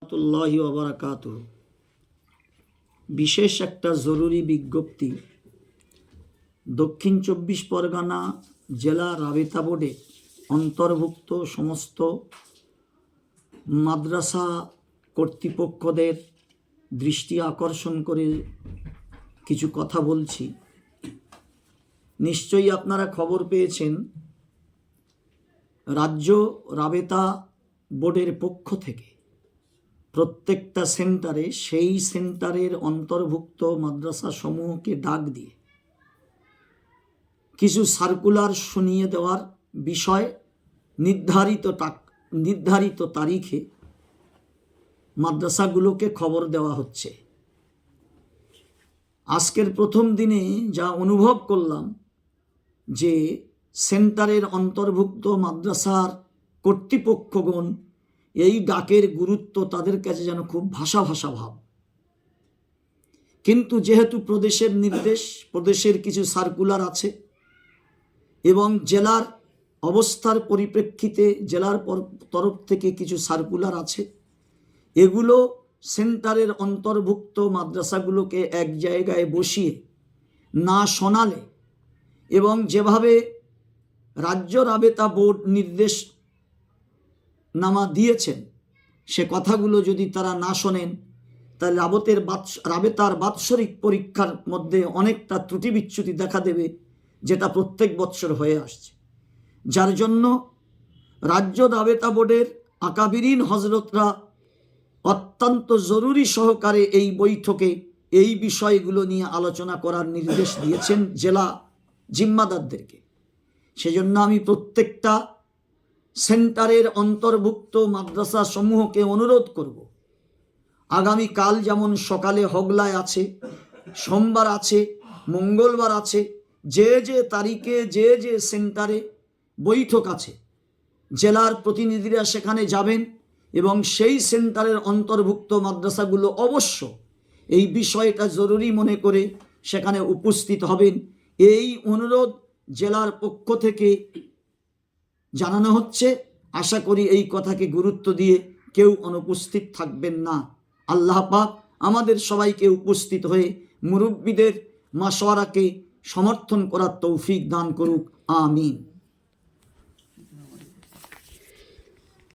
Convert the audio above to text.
রহমতুল্লাহি ওয়া বারাকাতুহু। বিশেষ একটা জরুরি বিজ্ঞপ্তি। দক্ষিণ 24 পরগনা জেলা রাবেতা বোর্ডে অন্তর্ভুক্ত সমস্ত মাদ্রাসা কর্তৃপক্ষদের দৃষ্টি আকর্ষণ করে কিছু কথা বলছি। নিশ্চয়ই আপনারা খবর পেয়েছেন, রাজ্য রাবেতা বোর্ডের পক্ষ থেকে প্রত্যেকটা সেন্টারে সেই সেন্টারের অন্তর্ভুক্ত মাদ্রাসা সমূহকে ডাক দিয়ে কিছু সার্কুলার শুনিয়ে দেওয়ার বিষয় নির্ধারিত তারিখে মাদ্রাসাগুলোকে খবর দেওয়া হচ্ছে। আজকের প্রথম দিনে যা অনুভব করলাম যে সেন্টারের অন্তর্ভুক্ত মাদ্রাসার কর্তৃপক্ষগণ এই ডাকের গুরুত্ব তাদের কাছে যেন খুব ভাষা ভাব। কিন্তু যেহেতু প্রদেশের নির্দেশ, প্রদেশের কিছু সার্কুলার আছে এবং জেলার অবস্থার পরিপ্রেক্ষিতে জেলার তরফ থেকে কিছু সার্কুলার আছে, এগুলো সেন্টারের অন্তর্ভুক্ত মাদ্রাসাগুলোকে এক জায়গায় বসিয়ে না শোনালে এবং যেভাবে রাজ্য রাবেতা বোর্ড নির্দেশ নামা দিয়েছেন সে কথাগুলো যদি তারা না শোনেন, তাহলে রাবেতার বাৎসরিক পরীক্ষার মধ্যে অনেকটা ত্রুটি বিচ্যুতি দেখা দেবে, যেটা প্রত্যেক বৎসর হয়ে আসছে। যার জন্য রাজ্য রাবেতা বোর্ডের আকাবিরিন হজরতরা অত্যন্ত জরুরি সহকারে এই বৈঠকে এই বিষয়গুলো নিয়ে আলোচনা করার নির্দেশ দিয়েছেন জেলা জিম্মাদারদেরকে। সেজন্য আমি প্রত্যেকটা সেন্টারের অন্তর্ভুক্ত মাদ্রাসা সমূহকে অনুরোধ করব, আগামীকাল যেমন সকালে হগলায় আছে, সোমবার আছে, মঙ্গলবার আছে, যে যে তারিখে যে যে সেন্টারে বৈঠক আছে জেলার প্রতিনিধিরা সেখানে যাবেন এবং সেই সেন্টারের অন্তর্ভুক্ত মাদ্রাসাগুলো অবশ্য এই বিষয়টা জরুরি মনে করে সেখানে উপস্থিত হবেন। এই অনুরোধ জেলার পক্ষ থেকে জানানো হচ্ছে। আশা করি এই কথাকে গুরুত্ব দিয়ে কেউ অনুপস্থিত থাকবেন না। আল্লাহ পাক আমাদের সবাইকে উপস্থিত হয়ে মুরব্বীদের মাশওয়ারাকে সমর্থন করার তৌফিক দান করুক। আমিন।